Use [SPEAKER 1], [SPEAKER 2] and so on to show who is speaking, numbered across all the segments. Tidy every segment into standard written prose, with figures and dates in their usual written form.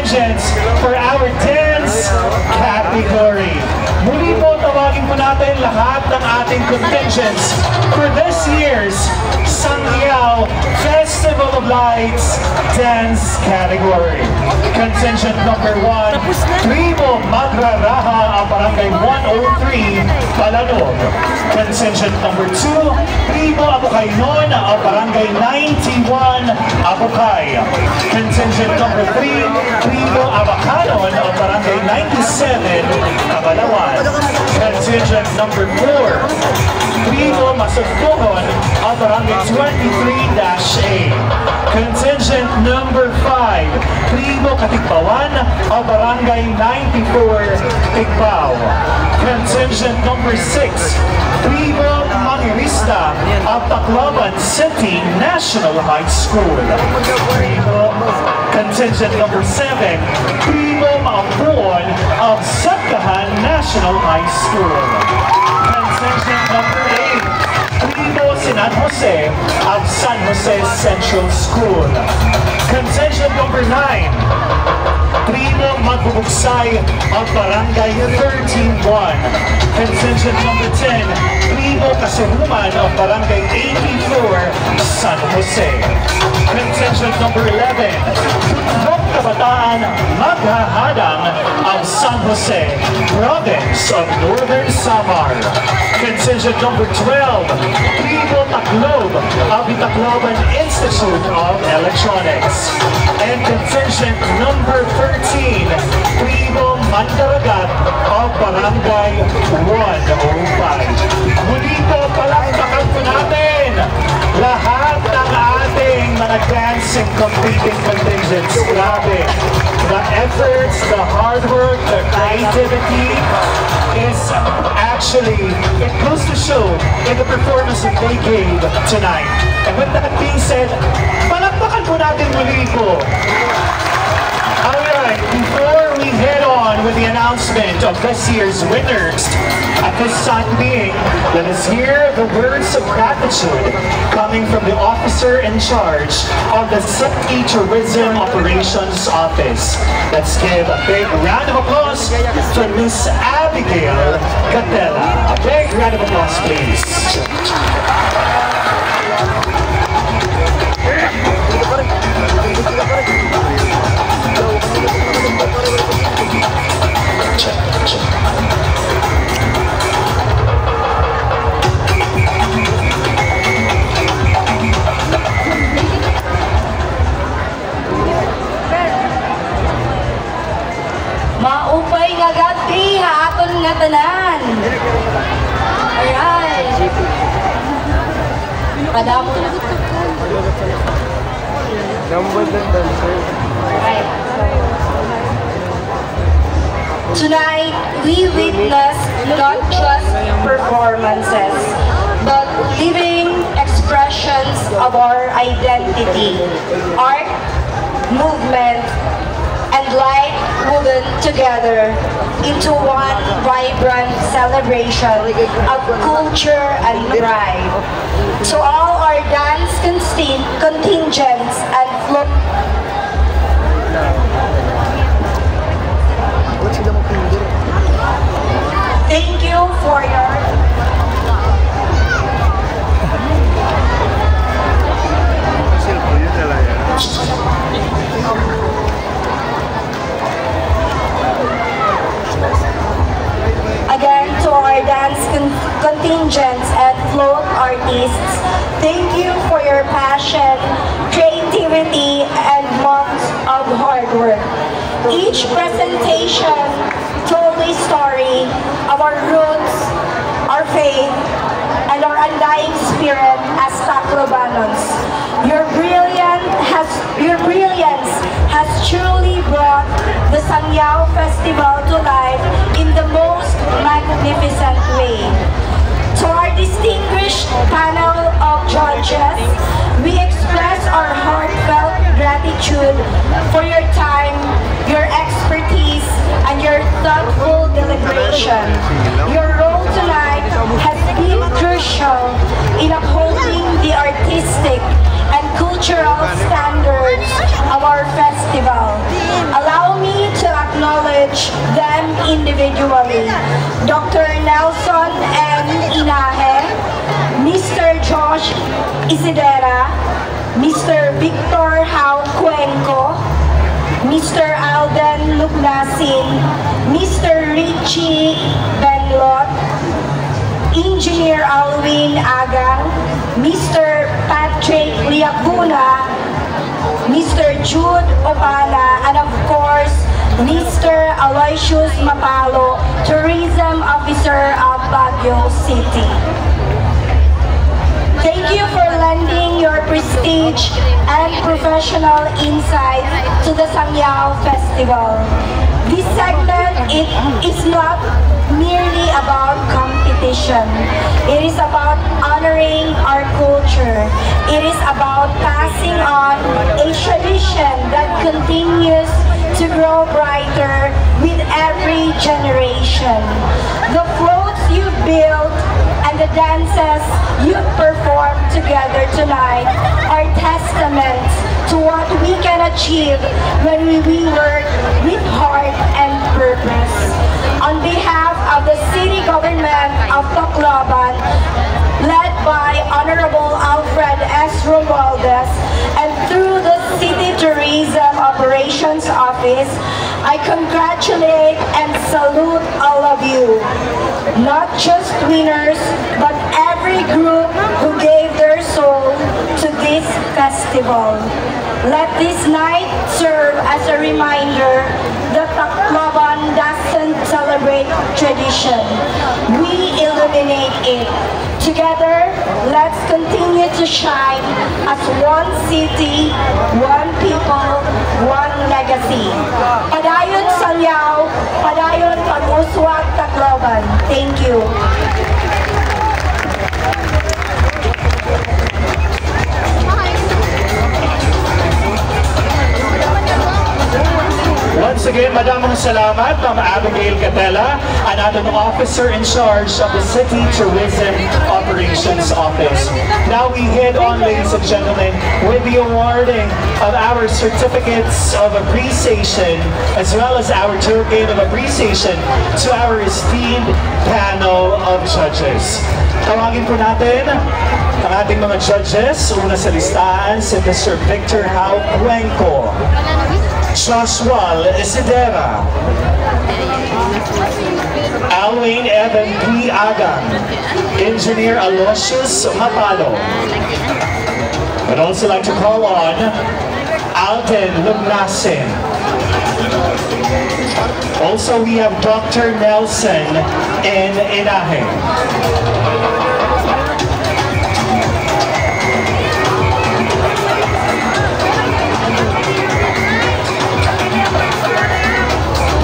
[SPEAKER 1] contingents for our dance category. Muli po, tawagin po natin lahat ng ating contingents for this year's Sangyao Festival of Lights Dance category. Contingent number 1, Primo Magraraha ang Barangay 103, Palanog. Contingent number 2, Primo Abukaynon ang Barangay 91, Abukay. Contingent number 3, Primo Abacanon ang Barangay 97, Kabalawan. Contingent number 4, Primo Masagpuhon ang Barangay 23-A. Contingent number 5, Primo Katigbawan ang Barangay 94, Tigbao. Contingent number 6, Primo Mangirista ang Tacloban City National High School. Contingent number 7, Primo Maampuon ang Sagkahan National High School. Contingent number 8, Primo San Jose ang San Jose Central School. Contingent number 9, Primo Magbubugsay ang Barangay 13-1. Contingent number 10, Primo Kasiruman ang Barangay 84, San Jose. Contingent number 11, Bukbok Kabataan maghahadang ang San Jose, Province of Northern Samar. Contingent number 12, Primo Taclob ang Tacloban Institute of Electronics. And contingent number 13, Primo Mandaragat of Barangay 105. Muli po, palakpakan po natin lahat ng ating mga dancing competing contingents. Grabe. The efforts, the hard work, the creativity is actually, it goes to show in the performance that they gave tonight. And with that being said, palakpakan po natin muli po. Alright, before we head on with the announcement of this year's winners, at this time being, let us hear the words of gratitude coming from the officer in charge of the City Tourism Operations Office. Let's give a big round of applause to Miss Abigail Catella. A big round of applause, please.
[SPEAKER 2] Maupay nga gati, haaton nga tanan. Ayan. Kadamo. Right. Tonight, we witness not just performances, but living expressions of our identity, art, movement, and light woven together into one vibrant celebration of culture and pride. To all our dance contingents and flow. Thank you for your again, to our dance contingents and float artists, thank you for your passion, creativity, and months of hard work. Each presentation told a story of our roots, our faith, and our undying spirit as Taclobanons. Your brilliance has truly brought the Sangyao Festival to life in the most magnificent way. To our distinguished panel of judges, we express our heartfelt gratitude for your time, your expertise, and your thoughtful deliberation. Your role tonight has been crucial in upholding the artistic and cultural standards of our festival. Allow me individually, Dr. Nelson M. Inahe, Mr. Josh Isidera, Mr. Victor Hao Cuenco, Mr. Alden Lugnasin, Mr. Richie Benlot, Engineer Alwin Agang, Mr. Patrick Liacuna, Mr. Jude Opala, and of course, Mr. Aloysius Mapalo, Tourism Officer of Baguio City. Thank you for lending your prestige and professional insight to the Sangyao Festival. This segment is not merely about competition. It is about honoring our culture. It is about passing on a tradition that continues to grow brighter with every generation. The floats you built and the dances you perform together tonight are testaments to what we can achieve when we work with heart and purpose. On behalf of the City Government of Tacloban, led by Honorable Alfred S. Romualdez, and through the City Tourism Operations Office, I congratulate and salute all of you. Not just winners, but every group who gave their soul to this festival. Let this night serve as a reminder that Tacloban doesn't celebrate tradition. We illuminate it. Together, let's continue to shine as one city, one people, one legacy. Padayon Sangyao, Padayon Pag-Uswag Tacloban. Thank you.
[SPEAKER 1] Once again, madamong salamat, Ma'am Abigail Catella, an officer in charge of the City Tourism Operations Office. Now we head on, ladies and gentlemen, with the awarding of our certificates of appreciation as well as our token of appreciation to our esteemed panel of judges. Tawagin po natin ang ating mga judges. Una sa listahan, si Mr. Victor Hao Cuenco, Joshua Isidera, Alwin Evan P. Agang, Engineer Aloysius Mapalo. I'd also like to call on Alden Lugnasin. Also, we have Dr. Nelson N. Inahe.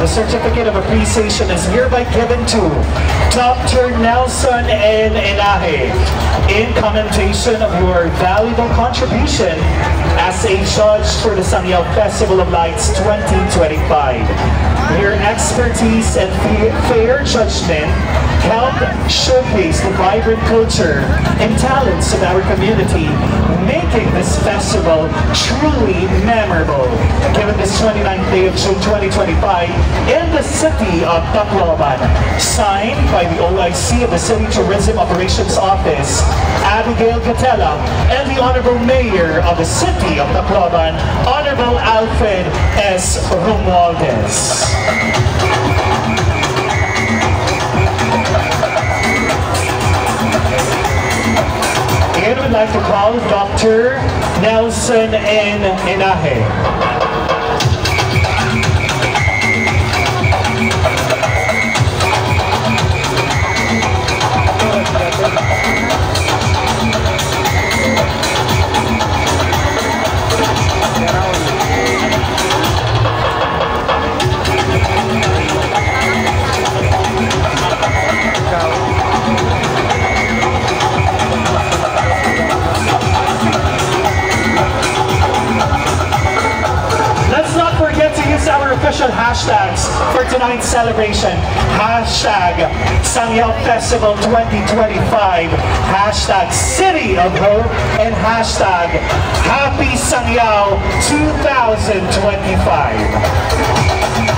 [SPEAKER 1] The certificate of appreciation is hereby given to Dr. Nelson N. Inahe in commendation of your valuable contribution as a judge for the Sangyao Festival of Lights 2025. Your expertise and fair judgment helped showcase the vibrant culture and talents of our community, making this festival truly memorable. Given this 29th day of June 2025 in the city of Tacloban, signed by the OIC of the City Tourism Operations Office, Abigail Catella, and the Honorable Mayor of the City of Tacloban, Honorable Alfred S. Romualdez. Again, we'd like to call Dr. Nelson N. Inahe. Our official hashtags for tonight's celebration. Hashtag Sangyao Festival 2025, hashtag City of Hope, and hashtag Happy Sangyao 2025.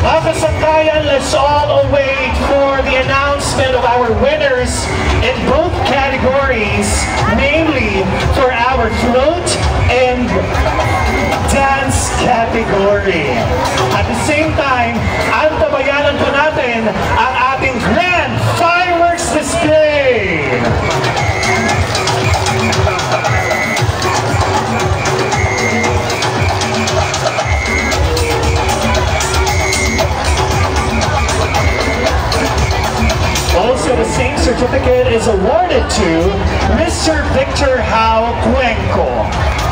[SPEAKER 1] Mga kasangkayan, let's us all await for the announcement of our winners in both categories, namely for our float and dance category. At the same time, antabayanan po natin ang ating grand fireworks display. Also, the same certificate is awarded to Mr. Victor Hao Cuenco.